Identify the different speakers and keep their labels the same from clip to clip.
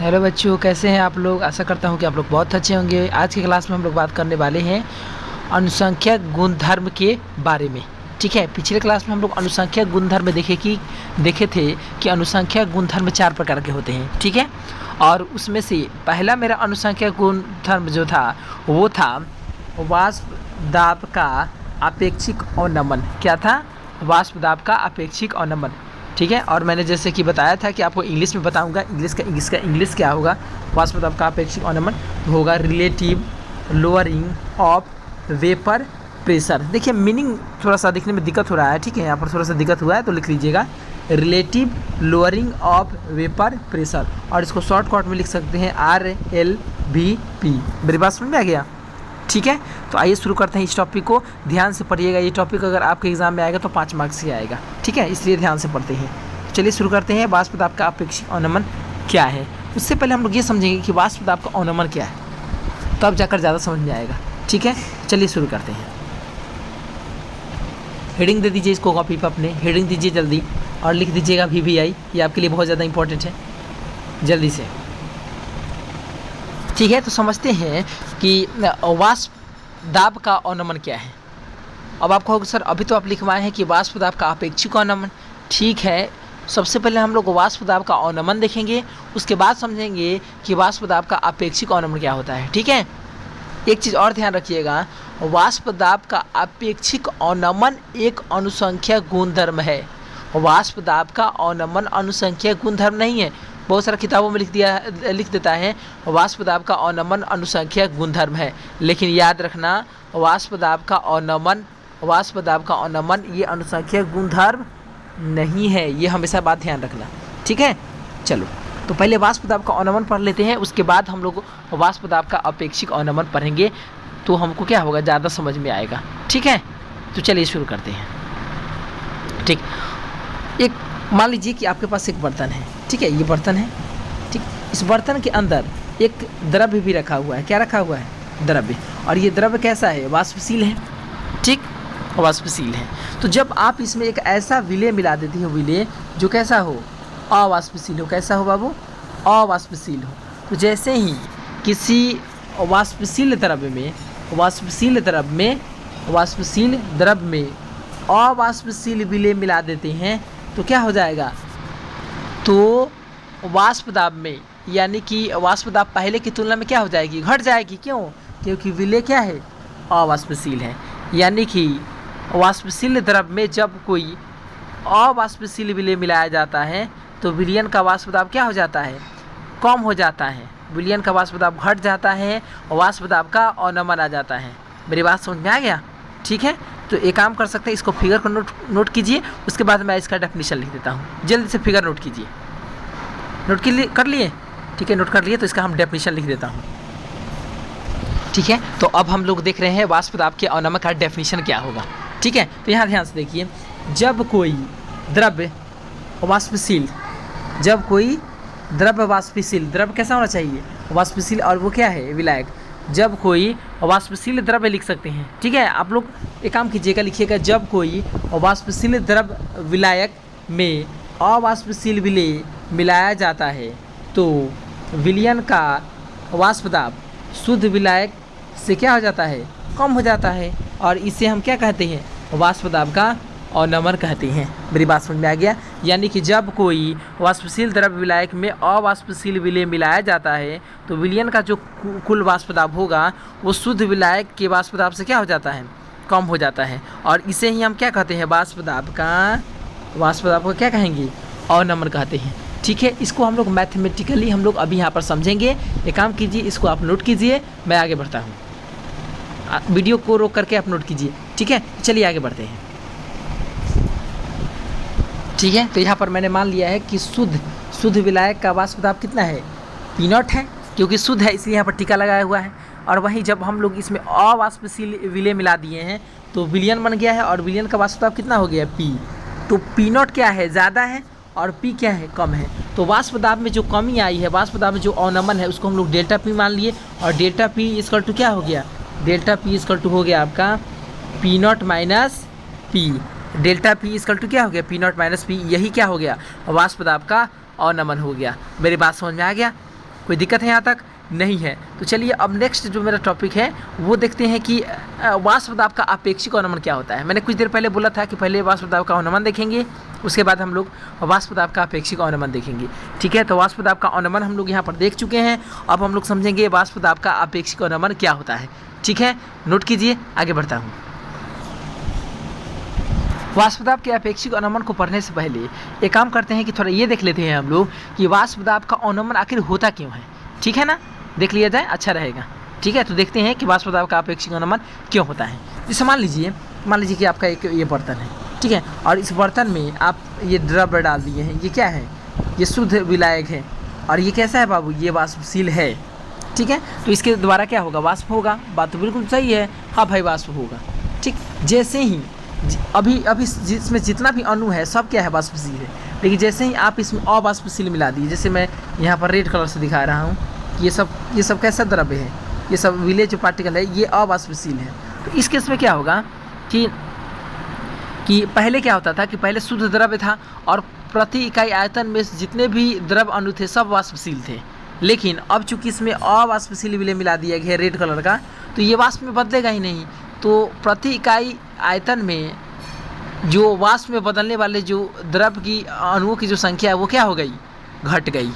Speaker 1: Hello बच्चों, कैसे हैं आप लोग। आशा करता हूं कि आप लोग बहुत अच्छे होंगे। आज की क्लास में हम लोग बात करने वाले हैं अनुसंख्यक गुणधर्म के बारे में। ठीक है, पिछले क्लास में हम लोग अनुसंख्यक गुणधर्म देखे थे कि अनुसंख्यक गुणधर्म 4 प्रकार के होते हैं। ठीक है, और उसमें से पहला मेरा अनुसंख्यक गुणधर्म जो था वो था वाष्प दाब का अपेक्षिक अवनमन। क्या था? वाष्प दाब का अपेक्षिक अवनमन। ठीक है, और मैंने जैसे कि बताया था कि आपको इंग्लिश में बताऊंगा। इंग्लिश क्या होगा? वाष्प दाब का अपेक्षिक अवनमन होगा relative lowering of vapour pressure. देखिए मीनिंग थोड़ा सा दिखने में दिक्कत हो रहा है। ठीक है, यहाँ पर थोड़ा सा दिक्कत हुआ है तो लिख लीजिएगा relative lowering of vapour pressure, और इसको शॉर्टकट में लिख सकते हैं RLVP। मेरी बात समझ में आ गया? ठीक है, तो आइए शुरू करते हैं इस टॉपिक को। ध्यान से पढ़िएगा, ये टॉपिक अगर आपके एग्जाम में आएगा तो 5 मार्क्स ही आएगा। ठीक है, इसलिए ध्यान से पढ़ते हैं। चलिए शुरू करते हैं। वाष्प दाब का अपेक्षिक अवनमन क्या है? उससे पहले हम लोग ये समझेंगे कि वाष्प दाब का अवनमन क्या है, तब जाकर ज़्यादा समझ में आएगा। ठीक है, चलिए शुरू करते हैं। हेडिंग दे दीजिए इसको कॉपी पर अपने, हेडिंग दीजिए जल्दी और लिख दीजिएगा VVI। ये आपके लिए बहुत ज़्यादा इंपॉर्टेंट है, जल्दी से। ठीक है, तो समझते हैं कि वाष्प दाब का अवनमन क्या है। अब आप कहोगे सर अभी तो आप लिखवाए हैं कि वाष्प दाब का अपेक्षिक अवनमन। ठीक है, सबसे पहले हम लोग वाष्प दाब का अवनमन देखेंगे, उसके बाद समझेंगे कि वाष्प दाब का अपेक्षिक अवनमन क्या होता है। ठीक है, एक चीज़ और ध्यान रखिएगा, वाष्प दाब का अपेक्षिक अवनमन एक अनुसंख्यक गुणधर्म है। वाष्प दाब का अवनमन अनुसंख्यक गुणधर्म नहीं है। बहुत सारा किताबों में लिख देता है वाष्प दाब का अवनमन अनुसंख्यक गुणधर्म है, लेकिन याद रखना वाष्प दाब का अवनमन ये अनुसंख्यक गुणधर्म नहीं है। ये हमेशा बात ध्यान रखना। ठीक है, चलो तो पहले वाष्प दाब का अवनमन पढ़ लेते हैं, उसके बाद हम लोग वाष्प दाब का अपेक्षिक अवनमन पढ़ेंगे, तो हमको क्या होगा, ज़्यादा समझ में आएगा। ठीक है, तो चलिए शुरू करते हैं। ठीक, एक मान लीजिए कि आपके पास एक बर्तन है। ठीक है, ये बर्तन है। ठीक, इस बर्तन के अंदर एक द्रव्य भी रखा हुआ है। क्या रखा हुआ है? द्रव्य। और ये द्रव्य कैसा है? वाष्पशील है। ठीक, वाष्पशील है। तो जब आप इसमें एक ऐसा विलेय मिला देती हो, विलेय जो कैसा हो? अवाष्पशील हो। कैसा हो बाबू? अवाष्पशील हो। तो जैसे ही किसी वाष्पशील द्रव्य में अवाष्पशील विलेय मिला देते हैं तो क्या हो जाएगा? तो वाष्प दाब में, यानी कि वाष्प दाब पहले की तुलना में क्या हो जाएगी? घट जाएगी। क्यों? क्योंकि विलेय क्या है? अवाष्पशील है। यानी कि वाष्पशील द्रव्य में जब कोई अवाष्पशील विलेय मिलाया जाता है तो विलयन का वाष्प दाब क्या हो जाता है? कम हो जाता है। विलयन का वाष्प दाब घट जाता है, वाष्प दाब का अवनमन आ जाता है। मेरी बात समझ में आ गया? ठीक है, तो एक काम कर सकते हैं, इसको फिगर को नोट कीजिए, उसके बाद मैं इसका डेफिनेशन लिख देता हूँ। जल्दी से फिगर नोट कीजिए। कर लिए? ठीक है, नोट कर लिए, तो इसका हम डेफिनेशन लिख देता हूँ। ठीक है, तो अब हम लोग देख रहे हैं वाष्प दाब के अवनमन का डेफिनेशन क्या होगा। ठीक है, तो यहाँ ध्यान से देखिए, जब कोई द्रव्य वाष्पशील, द्रव्य कैसा होना चाहिए? वाष्पशील, और वो क्या है? विलायक। जब कोई वाष्पशील द्रव्य लिख सकते हैं। ठीक है, आप लोग एक काम कीजिएगा, लिखिएगा जब कोई वाष्पशील द्रव्य विलायक में अवाष्पशील विलेय मिलाया जाता है तो विलयन का वाष्प दाब शुद्ध विलायक से क्या हो जाता है? कम हो जाता है, और इसे हम क्या कहते हैं? वाष्प दाब का अवनमन कहते हैं। मेरी बात समझ में आ गया? यानी कि जब कोई वाष्पशील द्रव्य विलायक में अवाष्पशील विलेय मिलाया जाता है तो विलयन का जो कुल वाष्प दाब होगा वो शुद्ध विलायक के वाष्प दाब से क्या हो जाता है? कम हो जाता है, और इसे ही हम क्या कहते हैं? वाष्प दाब को क्या कहेंगे? अवनमन कहते हैं। ठीक है, इसको हम लोग मैथमेटिकली हम लोग अभी यहाँ पर समझेंगे। एक काम कीजिए, इसको आप नोट कीजिए, मैं आगे बढ़ता हूँ। वीडियो को रोक करके आप नोट कीजिए। ठीक है, चलिए आगे बढ़ते हैं। ठीक है, तो यहाँ पर मैंने मान लिया है कि शुद्ध विलायक का वाष्प दाब कितना है? P0 है, क्योंकि शुद्ध है इसलिए यहाँ पर टीका लगाया हुआ है। और वहीं जब हम लोग इसमें अवाष्पशील विलेय मिला दिए हैं तो विलयन बन गया है, और विलयन का वाष्प दाब कितना हो गया? P। तो P0 क्या है? ज़्यादा है, और P क्या है? कम है। तो वाष्प दाब में जो कमी आई है, वाष्प दाब में जो अवनमन है, उसको हम लोग डेल्टा P मान लिए, और डेल्टा P इक्वल टू क्या हो गया? डेल्टा P इक्वल टू हो गया आपका P0 minus P। Delta P equal to क्या हो गया? P0 minus P। यही क्या हो गया? वाष्प दाब का अवनमन हो गया। मेरी बात समझ में आ गया? कोई दिक्कत है यहाँ तक? नहीं है। तो चलिए अब नेक्स्ट जो मेरा टॉपिक है वो देखते हैं कि वाष्प दाब का आपेक्षिक अवनमन क्या होता है। मैंने कुछ देर पहले बोला था कि पहले वाष्प दाब का अवनमन देखेंगे, उसके बाद हम लोग वाष्प दाब का आपेक्षिक अवनमन देखेंगे। ठीक है, तो वाष्प दाब का अवनमन हम लोग यहाँ पर देख चुके हैं। अब हम लोग समझेंगे वाष्प दाब का आपेक्षिक अवनमन क्या होता है। ठीक है, नोट कीजिए, आगे बढ़ता हूँ। वाष्प दाब के आपेक्षिक अवनमन को पढ़ने से पहले एक काम करते हैं कि थोड़ा ये देख लेते हैं हम लोग कि वाष्प दाब का अवनमन आखिर होता क्यों है। ठीक है ना, देख लिया जाए, अच्छा रहेगा। ठीक है, तो देखते हैं कि वाष्प दाब का आपेक्षिक अवनमन क्यों होता है। जैसे मान लीजिए कि आपका एक ये बर्तन है, ठीक है, और इस बर्तन में आप ये द्रव्य डाल दिए हैं। ये क्या है? ये शुद्ध विलायक है। और ये कैसा है बाबू? ये वाष्पशील है। ठीक है, तो इसके द्वारा क्या होगा? वाष्प होगा। बात तो बिल्कुल सही है। हाँ भाई, वाष्प होगा। ठीक, जैसे ही अभी जिसमें जितना भी अणु है सब क्या है? वाष्पशील है। लेकिन जैसे ही आप इसमें अवाष्पशील मिला दिए, जैसे मैं यहाँ पर रेड कलर से दिखा रहा हूँ, ये सब कैसा द्रव्य है? ये सब विलेय जो पार्टिकल है ये अवाष्पशील है। तो इस केस में क्या होगा कि पहले क्या होता था कि पहले शुद्ध द्रव्य था और प्रति इकाई आयतन में जितने भी द्रव अणु थे सब वाष्पशील थे। लेकिन अब चूंकि इसमें अवाष्पशील विलेय मिला दिया गया है रेड कलर का, तो ये वाष्प में बदलेगा ही नहीं। तो प्रति इकाई आयतन में जो वाष्प में बदलने वाले जो द्रव की अणुओं की जो संख्या है वो क्या हो गई? घट गई।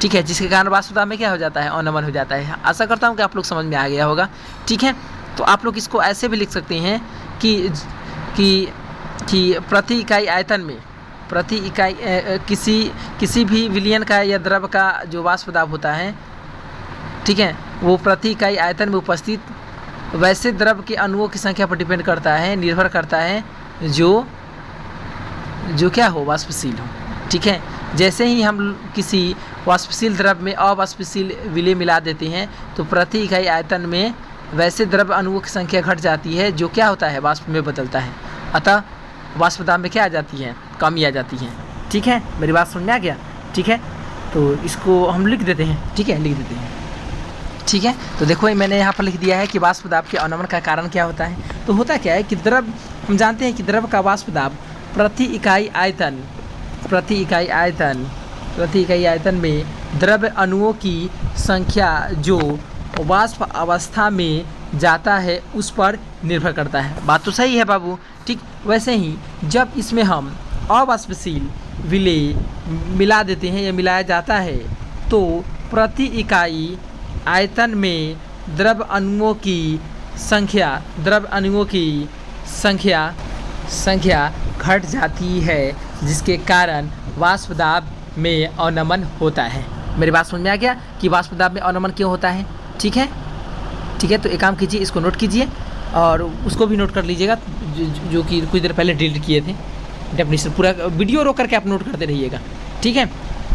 Speaker 1: ठीक है, जिसके कारण वाष्प दाब में क्या हो जाता है? अवनमन हो जाता है। आशा करता हूँ कि आप लोग समझ में आ गया होगा। ठीक है, तो आप लोग इसको ऐसे भी लिख सकते हैं कि प्रति इकाई आयतन में किसी भी विलयन का या द्रव का जो वाष्प दाब होता है, ठीक है, वो प्रति इकाई आयतन में उपस्थित वैसे द्रव के अणुओं की संख्या पर डिपेंड करता है, निर्भर करता है जो क्या हो? वाष्पशील हो। ठीक है, जैसे ही हम किसी वाष्पशील द्रव में अवाष्पशील विलेय मिला देते हैं तो प्रति इकाई आयतन में वैसे द्रव अणुओं की संख्या घट जाती है जो क्या होता है? वाष्प में बदलता है। अतः वाष्प दाब में क्या आ जाती है? कमी आ जाती है। ठीक है, मेरी बात समझ में आ गया? ठीक है, तो इसको हम लिख देते हैं। ठीक है, लिख देते हैं। ठीक है, तो देखो मैंने यहाँ पर लिख दिया है कि वाष्प दाब के अवनमन का कारण क्या होता है। तो होता क्या है कि द्रव, हम जानते हैं कि द्रव का वाष्प दाब प्रति इकाई आयतन में द्रव्य अणुओं की संख्या जो वाष्प अवस्था में जाता है उस पर निर्भर करता है। बात तो सही है बाबू। ठीक, वैसे ही जब इसमें हम अवाष्पशील विलेय मिला देते हैं या मिलाया जाता है तो प्रति इकाई आयतन में द्रव अणुओं की संख्या घट जाती है, जिसके कारण वाष्प दाब में अवनमन होता है। मेरी बात समझ में आ गया कि वाष्प दाब में अवनमन क्यों होता है। ठीक है, तो एक काम कीजिए, इसको नोट कीजिए और उसको भी नोट कर लीजिएगा जो कि कुछ देर पहले डिलीट किए थे। डेफिनेशन पूरा वीडियो रोक करके आप नोट करते रहिएगा। ठीक है,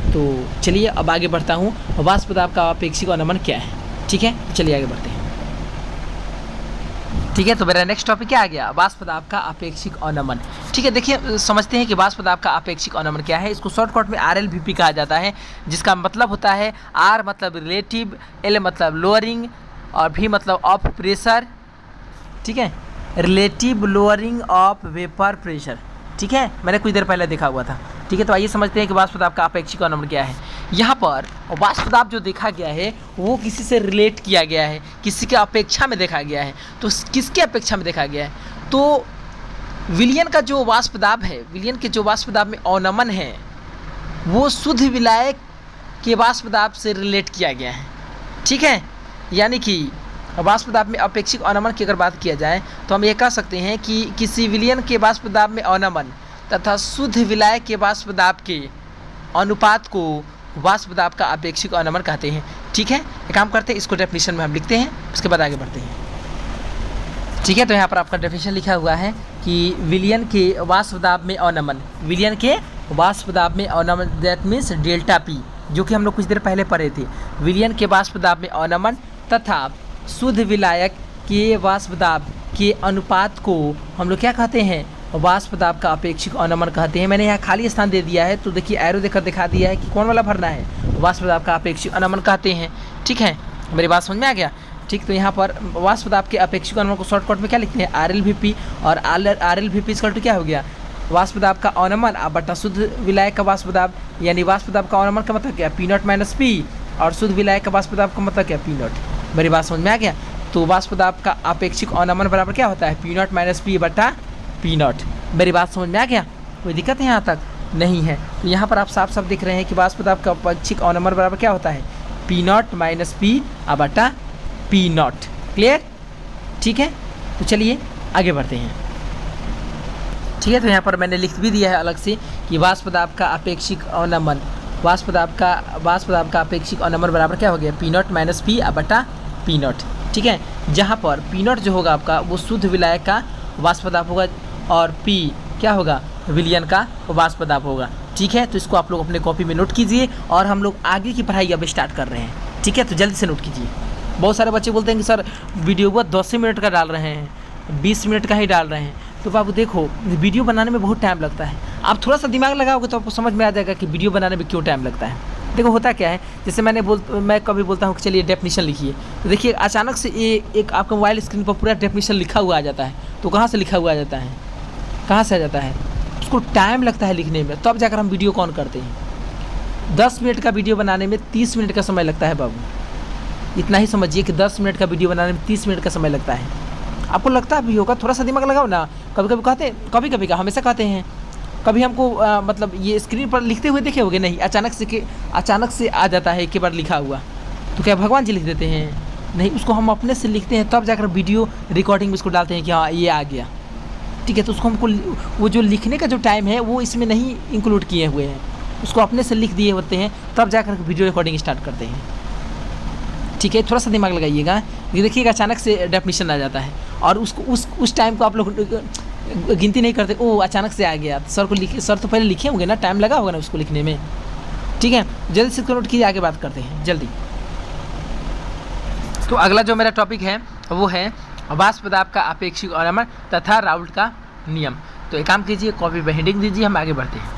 Speaker 1: तो चलिए अब आगे बढ़ता हूँ। वाष्प दाब का आपेक्षिक अवनमन क्या है? ठीक है, चलिए आगे बढ़ते हैं। ठीक है, तो मेरा नेक्स्ट टॉपिक क्या आ गया? वाष्प दाब का आपेक्षिक अवनमन। ठीक है, देखिए समझते हैं कि वाष्प दाब का आपेक्षिक अवनमन क्या है। इसको शॉर्टकट में RLVP कहा जाता है, जिसका मतलब होता है R मतलब रिलेटिव, L मतलब लोअरिंग और V मतलब ऑफ प्रेशर। ठीक है, relative lowering of vapour pressure. ठीक है, मैंने कुछ देर पहले देखा हुआ था। ठीक है, तो आइए समझते हैं कि वाष्प दाब का आपेक्षिक अवनमन क्या है। यहाँ पर वाष्प दाब जो देखा गया है वो किसी से रिलेट किया गया है, किसी के अपेक्षा में देखा गया है। तो किसके अपेक्षा में देखा गया है? तो विलयन का जो वाष्प दाब है, विलयन के जो वाष्प दाब में अवनमन है वो शुद्ध विलायक के वाष्प दाब से रिलेट किया गया है। ठीक है, यानी कि वाष्प दाब में अपेक्षिक अवनमन की अगर बात किया जाए तो हम ये कह सकते हैं कि किसी विलयन के वाष्प दाब में अवनमन तथा शुद्ध विलायक के वाष्प दाब के अनुपात को वाष्प दाब का आपेक्षिक अवनमन कहते हैं। ठीक है, एक काम करते हैं, इसको डेफिनेशन में हम लिखते हैं, उसके बाद आगे बढ़ते हैं। ठीक है, तो यहाँ पर आपका डेफिनेशन लिखा हुआ है कि विलयन के वाष्प दाब में अवनमन, विलयन के वाष्प दाब में अवनमन, दैट मीन्स डेल्टा P, जो कि हम लोग कुछ देर पहले पढ़े थे। विलयन के वाष्प दाब में अवनमन तथा शुद्ध विलायक के वाष्प दाब के अनुपात को हम लोग क्या कहते हैं? वाष्प दाब का आपेक्षिक अवनमन कहते हैं। मैंने यहाँ खाली स्थान दे दिया है, तो देखिए एरो देकर दिखा दिया है कि कौन वाला भरना है। वाष्प दाब का आपेक्षिक अवनमन कहते हैं। ठीक है, मेरी बात समझ में आ गया? ठीक, तो यहाँ पर वाष्प दाब के आपेक्षिक अवनमन को शॉर्टकट में क्या लिखते हैं? RLVP, और RLVP इसका क्या हो गया? वाष्प दाब का अवनमन बटा शुद्ध विलायक का वाष्प दाब, यानी वाष्प दाब का अवनमन का मतलब क्या? P0 - P और शुद्ध विलायक का वाष्प दाब का मतलब क्या, पी नॉट। मेरी बात समझ में आ गया। तो वाष्प दाब का अपेक्षिक अवनमन बराबर क्या होता है, पी नॉट माइनस पी बटा पी नॉट। मेरी बात समझ में आ गया, कोई दिक्कत है यहाँ तक, नहीं है। तो यहाँ पर आप साफ साफ दिख रहे हैं कि वाष्प दाब का अपेक्षिक अवनमन बराबर क्या होता है, पी नॉट माइनस पी बटा पी नॉट। क्लियर, ठीक है। तो चलिए आगे बढ़ते हैं, ठीक है। तो यहाँ पर मैंने लिख भी दिया है अलग से कि वाष्प दाब का अपेक्षिक अवनमन, वाष्प दाब का अपेक्षिक अवनमन बराबर क्या हो गया, पी नॉट माइनस पी बटा पी नॉट, ठीक है। जहाँ पर पी नॉट जो होगा आपका वो शुद्ध विलायक का वाष्प दाब होगा और पी क्या होगा, विलयन का वाष्प दाब होगा, ठीक है। तो इसको आप लोग अपने कॉपी में नोट कीजिए और हम लोग आगे की पढ़ाई अब स्टार्ट कर रहे हैं, ठीक है। तो जल्दी से नोट कीजिए। बहुत सारे बच्चे बोलते हैं कि सर वीडियो को 10 मिनट का डाल रहे हैं, 20 मिनट का ही डाल रहे हैं। तो बाबू देखो, वीडियो बनाने में बहुत टाइम लगता है। आप थोड़ा सा दिमाग लगाओगे तो आपको समझ में आ जाएगा कि वीडियो बनाने में क्यों टाइम लगता है। देखो होता क्या है, जैसे मैं कभी बोलता हूँ कि चलिए डेफिनेशन लिखिए, तो देखिए अचानक से एक आपका मोबाइल स्क्रीन पर पूरा डेफिनेशन लिखा हुआ आ जाता है। तो कहाँ से लिखा हुआ आ जाता है, कहाँ से आ जाता है, उसको टाइम लगता है लिखने में, तब जाकर हम वीडियो ऑन करते हैं। 10 मिनट का वीडियो बनाने में 30 मिनट का समय लगता है बाबू, इतना ही समझिए कि 10 मिनट का वीडियो बनाने में 30 मिनट का समय लगता है। आपको लगता भी होगा, थोड़ा सा दिमाग लगाओ ना। कभी कभी कहते हैं, कभी कभी का हमेशा कहते हैं, कभी हमको मतलब ये स्क्रीन पर लिखते हुए देखे होगे, नहीं अचानक से आ जाता है एक बार लिखा हुआ। तो क्या भगवान जी लिख देते हैं, नहीं, उसको हम अपने से लिखते हैं, तब जाकर वीडियो रिकॉर्डिंग में इसको डालते हैं कि हाँ ये आ गया, ठीक है। तो उसको हमको वो जो लिखने का जो टाइम है वो इसमें नहीं इंक्लूड किए हुए हैं, उसको अपने से लिख दिए होते हैं, तब जाकर वीडियो रिकॉर्डिंग स्टार्ट करते हैं, ठीक है। थोड़ा सा दिमाग लगाइएगा। ये देखिएगा अचानक से डेफिनेशन आ जाता है और उसको उस टाइम को आप लोग गिनती नहीं करते, ओ अचानक से आ गया। सर तो पहले लिखे होंगे ना, टाइम लगा होगा ना उसको लिखने में, ठीक है। जल्दी से नोट कीजिए, आगे बात करते हैं जल्दी। तो अगला जो मेरा टॉपिक है वो है वाष्प दाब का अपेक्षिक अवनमन तथा राउल्ट का नियम। तो एक काम कीजिए, कॉपी पर हेडिंग दीजिए, हम आगे बढ़ते हैं,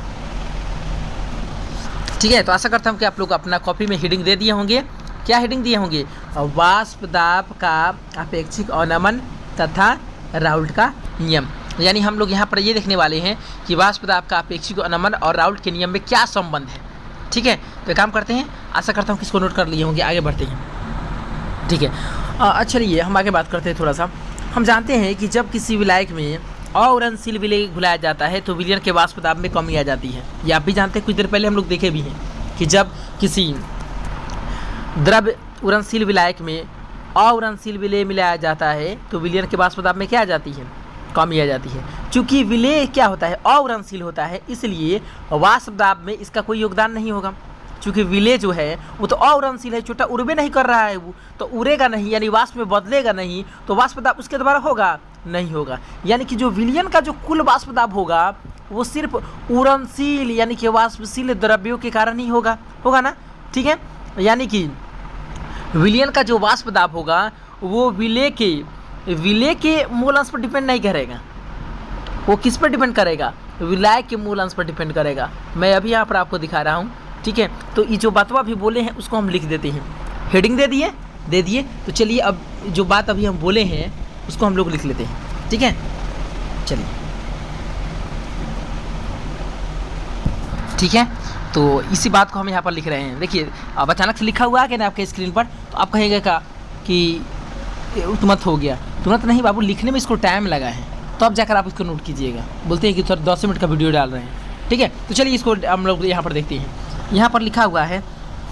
Speaker 1: ठीक है। तो आशा करता हूँ कि आप लोग अपना कॉपी में हेडिंग दे दिए होंगे। क्या हेडिंग दिए होंगे, वाष्प दाब का अपेक्षिक अवनमन तथा राउल्ट का नियम। यानी हम लोग यहाँ पर ये देखने वाले हैं कि वाष्प दाब का अपेक्षिक अवनमन और राउल्ट के नियम में क्या संबंध है, ठीक है। तो एक काम करते हैं, आशा करता हूँ कि इसको नोट कर लिए होंगे, आगे बढ़ते हैं, ठीक है। अच्छा चलिए हम आगे बात करते हैं थोड़ा सा। हम जानते हैं कि जब किसी विलायक में अउरणशील विलय घुलाया जाता है तो विलयन के वाष्प दाब में कमी आ जाती है। ये आप भी जानते हैं, कुछ देर पहले हम लोग देखे भी हैं कि जब किसी द्रव उरणशील विलायक में अउरणशील विलय मिलाया जाता है तो विलयन के वाष्प दाब में क्या आ जाती है, कमी आ जाती है। चूँकि विलय क्या होता है, अउरणशील होता है, इसलिए वाष्प दाब में इसका कोई योगदान नहीं होगा। चूँकि विलय जो है वो तो अउरणशील है, छोटा उड़बे नहीं कर रहा है, वो तो उड़ेगा नहीं, यानी वाष्प में बदलेगा नहीं, तो वाष्प दाब उसके द्वारा होगा नहीं होगा। यानी कि जो विलयन का जो कुल वाष्प दाब होगा वो सिर्फ उड़नशील यानी कि वाष्पशील द्रव्यों के कारण ही होगा ना, ठीक है। यानी कि विलयन का जो वाष्प दाब होगा वो विलय के मूल अंश पर डिपेंड नहीं करेगा। वो किस पर डिपेंड करेगा, विलायक के मूल अंश पर डिपेंड करेगा। मैं अभी यहाँ पर आपको दिखा रहा हूँ, ठीक है। तो ये जो बातवा भी बोले हैं उसको हम लिख देते हैं, हेडिंग दे दिए। तो चलिए अब जो बात अभी हम बोले हैं उसको हम लोग लिख लेते हैं, ठीक है। चलिए ठीक है, तो इसी बात को हम यहाँ पर लिख रहे हैं। देखिए अब अचानक से लिखा हुआ है कि ना आपके स्क्रीन पर, तो आप कहेंगे का कि तुरंत हो गया, तुरंत नहीं बाबू, लिखने में इसको टाइम लगा है, तो अब जाकर आप इसको नोट कीजिएगा। बोलते हैं कि सर 10 मिनट का वीडियो डाल रहे हैं, ठीक है। तो चलिए इसको हम लोग यहाँ पर देखते हैं। यहाँ पर लिखा हुआ है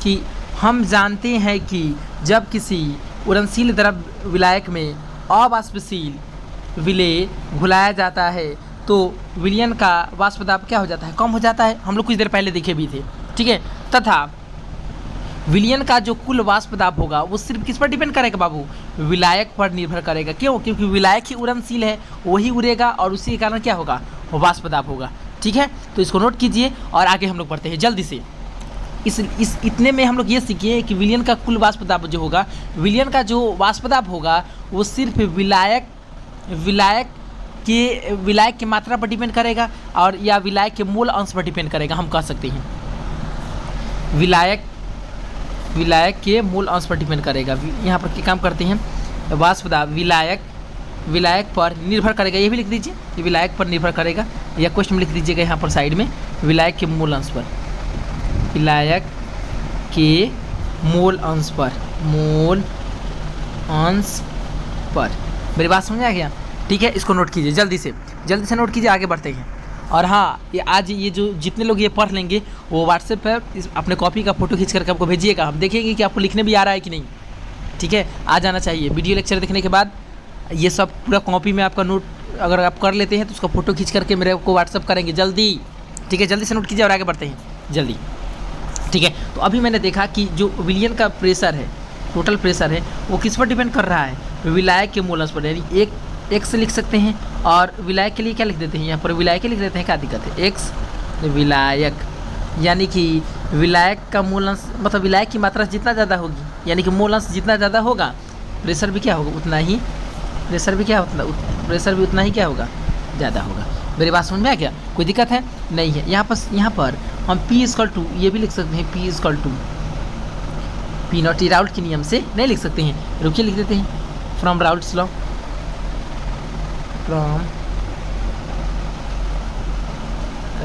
Speaker 1: कि हम जानते हैं कि जब किसी उड़नशील द्रव विलायक में अवाष्पशील विलय घुलाया जाता है तो विलयन का वाष्प दाब क्या हो जाता है, कम हो जाता है। हम लोग कुछ देर पहले देखे भी थे, ठीक है। तथा विलयन का जो कुल वाष्प दाब होगा वो सिर्फ किस पर डिपेंड करेगा बाबू, विलायक पर निर्भर करेगा। क्यों, क्योंकि विलायक ही उड़नशील है, वही उड़ेगा और उसी के कारण क्या होगा, वाष्प दाब होगा, ठीक है। तो इसको नोट कीजिए और आगे हम लोग पढ़ते हैं जल्दी से। इतने में हम लोग ये सीखिए कि विलयन का कुल वाष्प दाब जो होगा, विलयन का जो वाष्प दाब होगा वो सिर्फ विलायक के मात्रा पर डिपेंड करेगा और या विलायक के मूल अंश पर डिपेंड करेगा। हम कह सकते हैं विलायक के मूल अंश पर डिपेंड करेगा। यहाँ पर क्या काम करते हैं, वाष्प दाब विलायक पर निर्भर करेगा, ये भी लिख दीजिए, ये विलायक पर निर्भर करेगा, या क्वेश्चन में लिख दीजिएगा यहाँ पर साइड में, विलायक के मूल अंश पर, विलायक के मोल अंश पर, मोल अंश पर। मेरी बात समझ आ गया? ठीक है, इसको नोट कीजिए जल्दी से नोट कीजिए, आगे बढ़ते हैं। और हाँ, ये आज ये जो जितने लोग ये पढ़ लेंगे वो व्हाट्सएप पर अपने कॉपी का फोटो खींच करके आपको भेजिएगा, हम देखेंगे कि आपको लिखने भी आ रहा है कि नहीं। ठीक है, आ जाना चाहिए। वीडियो लेक्चर देखने के बाद ये सब पूरा कॉपी में आपका नोट अगर आप कर लेते हैं तो उसका फोटो खींच करके मेरे को व्हाट्सएप करेंगे जल्दी। ठीक है, जल्दी से नोट कीजिए और आगे बढ़ते हैं जल्दी। ठीक है, तो अभी मैंने देखा कि जो विलियन का प्रेशर है, टोटल प्रेशर है, वो किस पर डिपेंड कर रहा है? विलायक के मोल अंश पर। यानी एक एक्स लिख सकते हैं और विलायक के लिए क्या लिख देते हैं? यहाँ पर विलायक के लिख देते हैं, क्या दिक्कत है? एक्स विलायक, यानी कि विलायक का मोल अंश मतलब विलायक की मात्रा जितना ज़्यादा होगी, यानी कि मोल अंश जितना ज़्यादा होगा प्रेशर भी क्या होगा उतना ही, प्रेशर भी उतना ही क्या होगा? ज़्यादा होगा। मेरी बात समझ में आ गया? कोई दिक्कत है? नहीं है। यहाँ पर हम P = ये भी लिख सकते हैं, P = P नॉट। राउल्ट के नियम से नहीं लिख सकते हैं, रुकिए लिख देते हैं, from Raoult's law, from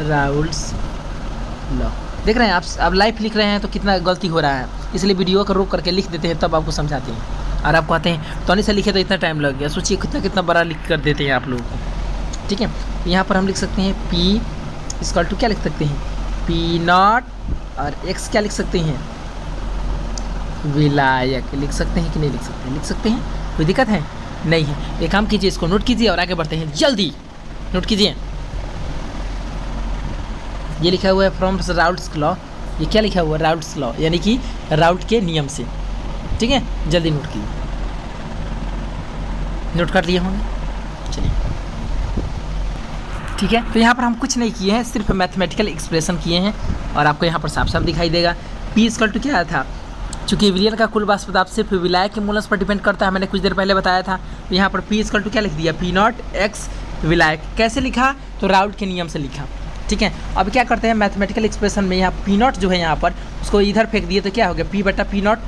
Speaker 1: Raoult's law. देख रहे हैं आप लाइव लिख रहे हैं तो कितना गलती हो रहा है, इसलिए वीडियो को रोक करके लिख देते हैं, तब आपको समझाते हैं। और आप कहते हैं तो नहीं से लिखे तो इतना टाइम लग गया, सोचिए कितना बड़ा लिख कर देते हैं आप लोगों को। ठीक है, यहाँ पर हम लिख सकते हैं P = क्या लिख सकते हैं? P0 और X क्या लिख सकते हैं? विलायक। लिख सकते हैं कि नहीं लिख सकते? लिख सकते हैं, कोई दिक्कत है? नहीं है। एक काम कीजिए, इसको नोट कीजिए और आगे बढ़ते हैं जल्दी। नोट कीजिए, ये लिखा हुआ है फ्रॉम राउल्ट्स लॉ। ये क्या लिखा हुआ है? राउल्ट्स लॉ, यानी कि राउल्ट के नियम से। ठीक है, जल्दी नोट कीजिए। नोट कर लिए होंगे, चलिए। ठीक है, तो यहाँ पर हम कुछ नहीं किए हैं, सिर्फ मैथमेटिकल एक्सप्रेशन किए हैं और आपको यहाँ पर साफ साफ दिखाई देगा। P = क्या था? चूँकि विलियन का कुल वाष्प दाब सिर्फ विलायक के मोल अंश पर डिपेंड करता है, मैंने कुछ देर पहले बताया था। तो यहाँ पर P = क्या लिख दिया? P0 X विलायक। कैसे लिखा? तो राउल्ट के नियम से लिखा। ठीक है, अब क्या करते हैं मैथमेटिकल एक्सप्रेशन में, यहाँ P0 जो है यहाँ पर उसको इधर फेंक दिए तो क्या हो गया? P/P0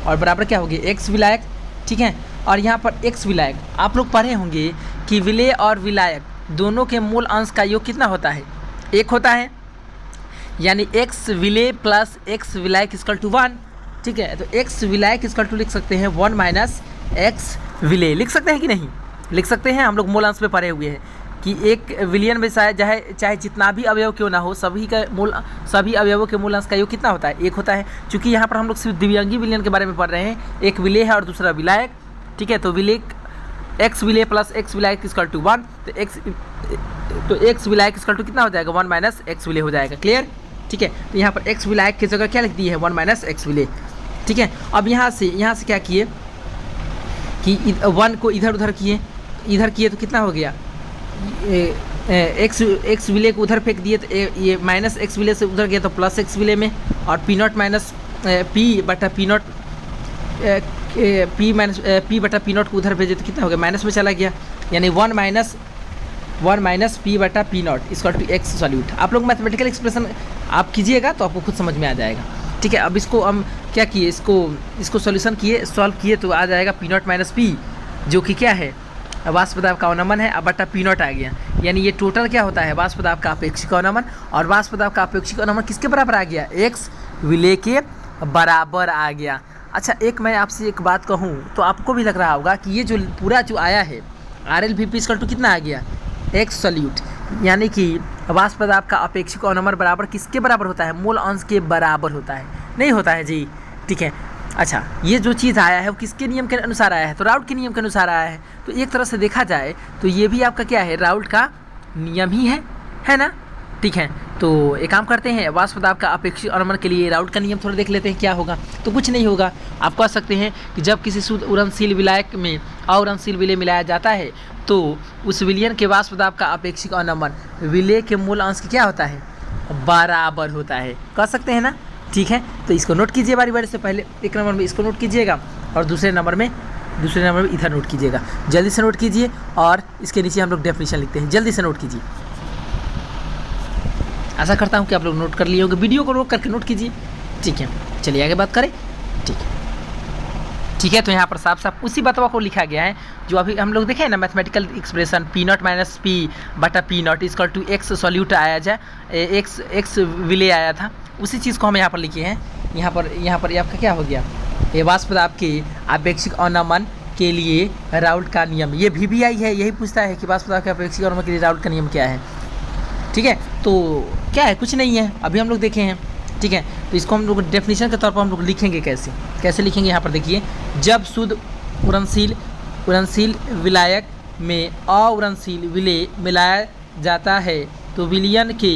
Speaker 1: और बराबर क्या हो गया? X विलायक। ठीक है, और यहाँ पर X विलायक, आप लोग पढ़े होंगे कि विलेय और विलायक दोनों के मूल अंश का योग कितना होता है? 1 होता है, यानी X विलेय प्लस X विलायक = 1। ठीक है, तो X विलायक = लिख सकते हैं 1 - X विलेय। लिख सकते हैं कि नहीं? लिख सकते हैं। हम लोग मूल अंश में पढ़े हुए हैं कि एक विलियन में चाहे जितना भी अवयव क्यों ना हो, सभी अवयवों के मूल अंश का योग कितना होता है? 1 होता है। चूँकि यहाँ पर हम लोग सिर्फ द्विअंगी विलियन के बारे में पढ़ रहे हैं, एक विलेय है और दूसरा विलायक। ठीक है, तो X विलेय प्लस X विलायक = 1, तो X विलायक = कितना हो जाएगा? 1 - X विलेय हो जाएगा। क्लियर? ठीक है, तो यहाँ पर X विलायक की जगह क्या लिख दी है? 1 - X विलेय। ठीक है, अब यहाँ से क्या किए कि 1 को इधर उधर किए तो कितना हो गया? X विलेय को उधर फेंक दिए तो ये -X विलेय से उधर गया तो +X विलेय में, और P0 - P/P0 P/P0 को उधर भेजे तो कितना हो गया? माइनस में चला गया, यानी 1 - P/P0 = X सॉल्यूट। आप लोग मैथमेटिकल एक्सप्रेशन आप कीजिएगा तो आपको खुद समझ में आ जाएगा। ठीक है, अब इसको हम क्या किए? इसको सॉल्व किए तो आ जाएगा P0 - P, जो कि क्या है? वाष्प दाब का अवनमन है, अब बटा P0 आ गया। यानी ये टोटल क्या होता है? वाष्प दाब का अपेक्षिक अवनमन, और वाष्प दाब का अपेक्षिक अवनमन किसके बराबर आ गया? X विलेय के बराबर आ गया। अच्छा, मैं आपसे एक बात कहूँ तो आपको भी लग रहा होगा कि ये जो पूरा जो आया है RLVP = कितना आ गया? X सॉल्यूट, यानी कि वाष्प दाब का अपेक्षिक अवनमन बराबर किसके बराबर होता है? मोल अंश के बराबर होता है। नहीं होता है जी। ठीक है, अच्छा, ये जो चीज़ आया है वो किसके नियम के अनुसार आया है? तो राउल्ट के नियम के अनुसार आया है। तो एक तरह से देखा जाए तो ये भी आपका क्या है? राउल्ट का नियम ही है ना? ठीक है, तो एक काम करते हैं, वाष्प दाब का अपेक्षित अवनमन के लिए राउल्ट का नियम थोड़ा देख लेते हैं क्या होगा। तो कुछ नहीं होगा। आप कह सकते हैं कि जब किसी शुद्ध उड़नशील विलायक में अउड़नशील विलेय मिलाया जाता है तो उस विलियन के वाष्प दाब का अपेक्षिक अवनमन विलेय के मूल अंश की क्या होता है? बराबर होता है। कह सकते हैं ना? ठीक है, तो इसको नोट कीजिए बारी बारी से। पहले 1 नंबर में इसको नोट कीजिएगा और दूसरे नंबर में इधर नोट कीजिएगा। जल्दी से नोट कीजिए और इसके नीचे हम लोग डेफिनेशन लिखते हैं। जल्दी से नोट कीजिए। आशा करता हूँ कि आप लोग नोट कर लिए होंगे। वीडियो को रोक करके नोट कीजिए। ठीक है, चलिए आगे बात करें। ठीक है, ठीक है। तो यहाँ पर साफ साफ उसी बतवा को लिखा गया है जो अभी हम लोग देखे हैं ना, mathematical expression P naught minus P बटा P naught equal to x सॉल्यूट आया जाए एक्स विले आया था, उसी चीज़ को हम यहाँ पर लिखे हैं। यहाँ पर आपका क्या हो गया, ये वाष्प दाब के आपेक्षिक अवनमन के लिए राउल्ट का नियम, ये VBI है, यही पूछता है कि वाष्प दाब के आपेक्षिक अवनमन के लिए राउल्ट का नियम क्या है। ठीक है, तो क्या है, कुछ नहीं है, अभी हम लोग देखे हैं। ठीक है, तो इसको हम लोग डेफिनेशन के तौर पर हम लोग लिखेंगे कैसे लिखेंगे। यहाँ पर देखिए, जब शुद्ध उड़नशील विलायक में अउड़नशील विलेय मिलाया जाता है तो विलयन के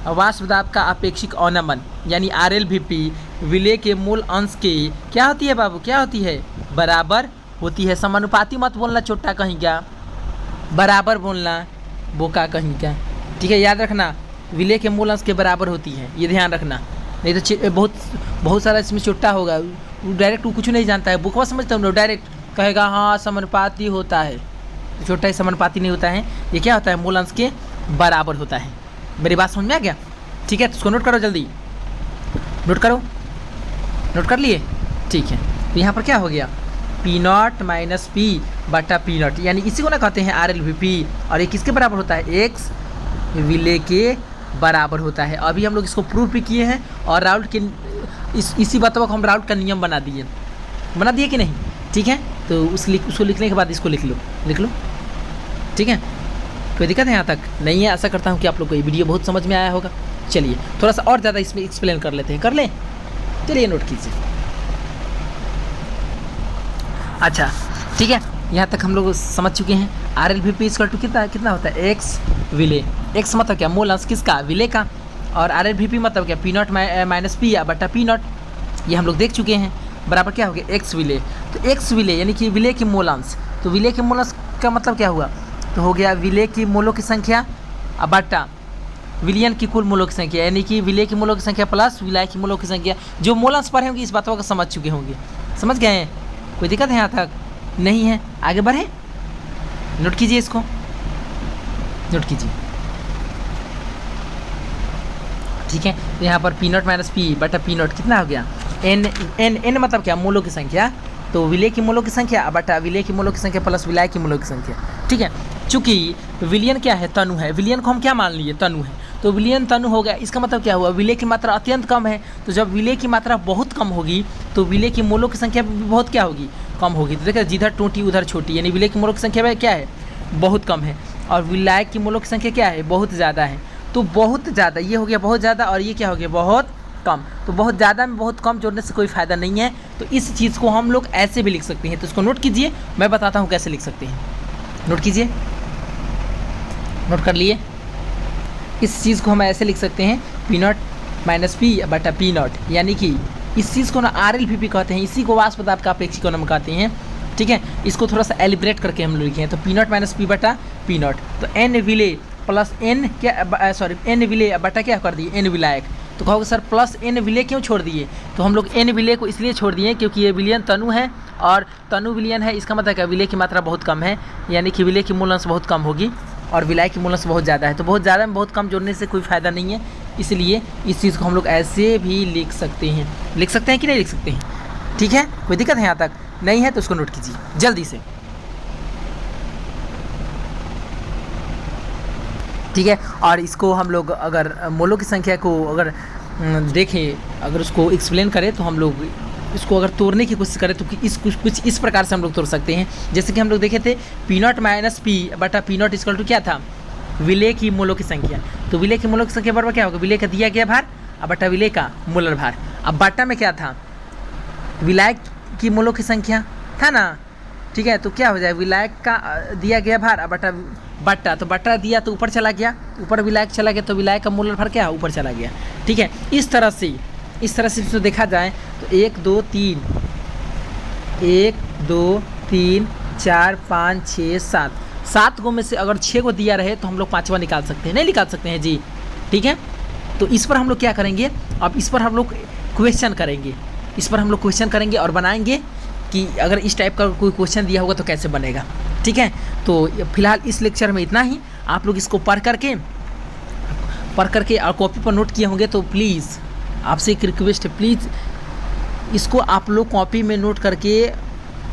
Speaker 1: वाष्प दाब का आपेक्षिक अवनमन यानी RLVP विलेय के मूल अंश के क्या होती है बाबू, क्या होती है, बराबर होती है। समानुपाती मत बोलना छोटा कहीं का, बराबर बोलना बोका कहीं का। ठीक है, याद रखना विलेय के मूल अंश के बराबर होती है, ये ध्यान रखना, नहीं तो बहुत सारा इसमें छोटा होगा, डायरेक्ट वो कुछ नहीं जानता है, बुकवा समझता हूँ, डायरेक्ट कहेगा हाँ समानुपाती होता है, छोटा ही समानुपाती नहीं होता है, ये क्या होता है, मूल अंश के बराबर होता है। मेरी बात समझ में आ गया। ठीक है, तो इसको नोट करो, जल्दी नोट करो, नोट कर लिए। ठीक है, तो यहाँ पर क्या हो गया, पी नॉट माइनस पी बटा पी नॉट, यानी इसी को ना कहते हैं RLVP, और ये किसके बराबर होता है, एक्स विलेय के बराबर होता है। अभी हम लोग इसको प्रूफ भी किए हैं और राउल्ट के इसी बातों को हम राउल्ट का नियम बना दिए कि नहीं। ठीक है, तो उसको लिखने के बाद इसको लिख लो। ठीक है, कोई दिक्कत है यहाँ तक नहीं है। आशा करता हूँ कि आप लोग को ये वीडियो बहुत समझ में आया होगा। चलिए थोड़ा सा और ज़्यादा इसमें एक्सप्लेन कर लेते हैं, कर लें, चलिए नोट कीजिए। अच्छा ठीक है, यहाँ तक हम लोग समझ चुके हैं। RLVP इक्वल टू कितना होता है, एक्स विलेय, एक्स मतलब क्या, मूल अंश किसका, विलेय का, और RLVP मतलब क्या, पी नॉट माइनस पी या बटा पी नॉट, ये हम लोग देख चुके हैं, बराबर क्या हो गया, एक्स विलेय। तो एक्स विलेय यानी कि विलेय के मूल अंश, तो विलेय के मूल अंश का मतलब क्या हुआ, तो हो गया विलेय की मूलों की संख्या बटा विलयन की कुल मूलों की संख्या, यानी कि विलेय की मूलों की संख्या प्लस विलाय की मूलों की संख्या। जो मूल अंश पढ़े होंगे इस बातों को समझ चुके होंगे, समझ गए हैं, कोई दिक्कत है यहाँ तक नहीं है। आगे बढ़े, नोट कीजिए, इसको नोट कीजिए। ठीक है, तो यहाँ पर पी नॉट माइनस पी बटा पी नॉट कितना हो गया, एन मतलब क्या, मूलों की संख्या, तो विलेय की मूलों की संख्या बटा विलेय की मूलों की संख्या प्लस विलाय की मूलों की संख्या। ठीक है, चूंकि विलयन क्या है, तनु है, विलयन को हम क्या मान लिए, तनु है, तो विलयन तनु हो गया। इसका मतलब क्या हुआ, विलेय की मात्रा अत्यंत कम है, तो जब विलेय की मात्रा बहुत कम होगी तो विलेय की मूलों की संख्या भी बहुत क्या होगी, कम होगी। तो देखिए जिधर टूटी उधर छोटी, यानी विलेय की मूलों की संख्या क्या है, बहुत कम है, और विलाय की मूलों की संख्या क्या है, बहुत ज़्यादा है। तो बहुत ज़्यादा, ये हो गया बहुत ज़्यादा, और ये क्या हो गया, बहुत कम। तो बहुत ज़्यादा में बहुत कम जोड़ने से कोई फ़ायदा नहीं है, तो इस चीज़ को हम लोग ऐसे भी लिख सकते हैं। तो इसको नोट कीजिए, मैं बताता हूँ कैसे लिख सकते हैं, नोट कीजिए, नोट कर लिए। इस चीज़ को हम ऐसे लिख सकते हैं, पी नॉट माइनस पी बटा पी नॉट, यानी कि इस चीज़ को ना RLVP कहते हैं, इसी को वाष्प दाब का आपेक्षिक अवनमन कहते हैं। ठीक है, इसको थोड़ा सा एलिब्रेट करके हम लोग लिखे हैं, तो पी नॉट माइनस पी बटा पी नॉट, तो एन विलेय प्लस एन क्या, सॉरी एन विलेय बटा क्या कर दिए, एन विलायक। तो कहोगे सर प्लस एन विलेय क्यों छोड़ दिए, तो हम लोग एन विलेय को इसलिए छोड़ दिए क्योंकि ये विलयन तनु है और तनु विलयन है, इसका मतलब क्या, विलेय की मात्रा बहुत कम है, यानी कि विलेय की मूल अंश बहुत कम होगी और विलाय की मूल अंश बहुत ज़्यादा है। तो बहुत ज़्यादा में बहुत कम जोड़ने से कोई फ़ायदा नहीं है, इसलिए इस चीज़ को हम लोग ऐसे भी लिख सकते हैं कि नहीं लिख सकते हैं। ठीक है, कोई दिक्कत है यहाँ तक नहीं है, तो उसको नोट कीजिए जल्दी से। ठीक है, और इसको हम लोग अगर मोलों की संख्या को अगर देखें, अगर उसको एक्सप्लेन करें, तो हम लोग इसको अगर तोड़ने की कोशिश करें तो कुछ इस प्रकार से हम लोग तोड़ सकते हैं। जैसे कि हम लोग देखे थे, पी नॉट माइनस पी बटा पी नॉट इक्वल टू क्या था, विलेय की मूलों की संख्या। तो विलेय की मूलों की संख्या बराबर क्या होगा, विलेय का दिया गया भार अब बटा विलेय का मूलर भार। अब बटा में क्या था, विलाय की मूलों की संख्या था ना। ठीक है, तो क्या हो जाए, विलायक का दिया गया भार अब बटा, तो बटा दिया तो ऊपर चला गया, ऊपर विलायक चला गया, तो विलायक का मूलर भार क्या ऊपर चला गया। ठीक है, इस तरह से इसको देखा जाए तो 1 2 3 4 5 6 7 गो में से अगर 6 गो दिया रहे तो हम लोग 5वां निकाल सकते हैं, नहीं निकाल सकते हैं जी। ठीक है, तो इस पर हम लोग क्या करेंगे, अब इस पर हम लोग क्वेश्चन करेंगे, और बनाएंगे कि अगर इस टाइप का कोई क्वेश्चन दिया होगा तो कैसे बनेगा। ठीक है, तो फिलहाल इस लेक्चर में इतना ही। आप लोग इसको पढ़ करके और कॉपी पर नोट किए होंगे, तो प्लीज़ आपसे एक रिक्वेस्ट है, प्लीज़ इसको आप लोग कॉपी में नोट करके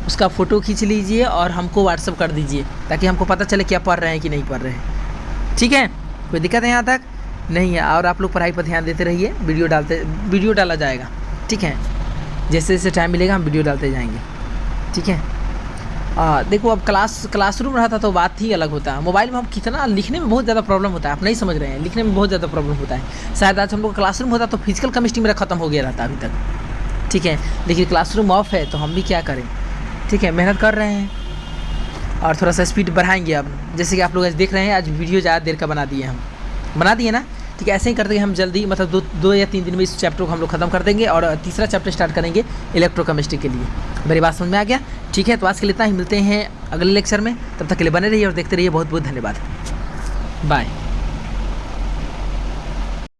Speaker 1: उसका फ़ोटो खींच लीजिए और हमको व्हाट्सअप कर दीजिए, ताकि हमको पता चले क्या पढ़ रहे हैं कि नहीं पढ़ रहे हैं। ठीक है, कोई दिक्कत है यहाँ तक? नहीं है। और आप लोग पढ़ाई पर ध्यान देते रहिए, वीडियो डाला जाएगा। ठीक है, जैसे जैसे टाइम मिलेगा हम वीडियो डालते जाएंगे। ठीक है, देखो अब क्लासरूम रहता तो बात ही अलग होता है। मोबाइल में हम कितना लिखने में बहुत ज़्यादा प्रॉब्लम होता है, आप नहीं समझ रहे हैं, लिखने में बहुत ज़्यादा प्रॉब्लम होता है। शायद आज हम लोग क्लासरूम होता तो फिजिकल केमिस्ट्री मेरा खत्म हो गया रहता अभी तक। ठीक है, देखिए क्लासरूम ऑफ है तो हम भी क्या करें। ठीक है, मेहनत कर रहे हैं और थोड़ा सा स्पीड बढ़ाएंगे अब। जैसे कि आप लोग आज देख रहे हैं, आज वीडियो ज़्यादा देर का बना दिए ना। ठीक है, ऐसे ही करते हैं हम जल्दी, मतलब 2 या 3 दिन में इस चैप्टर को हम लोग खत्म कर देंगे और तीसरा चैप्टर स्टार्ट करेंगे इलेक्ट्रोकेमिस्ट्री के लिए। मेरी बात समझ में आ गया? ठीक है, तो आज के लिए इतना ही। मिलते हैं अगले लेक्चर में, तब तक के लिए बने रहिए और देखते रहिए। बहुत बहुत धन्यवाद, बाय।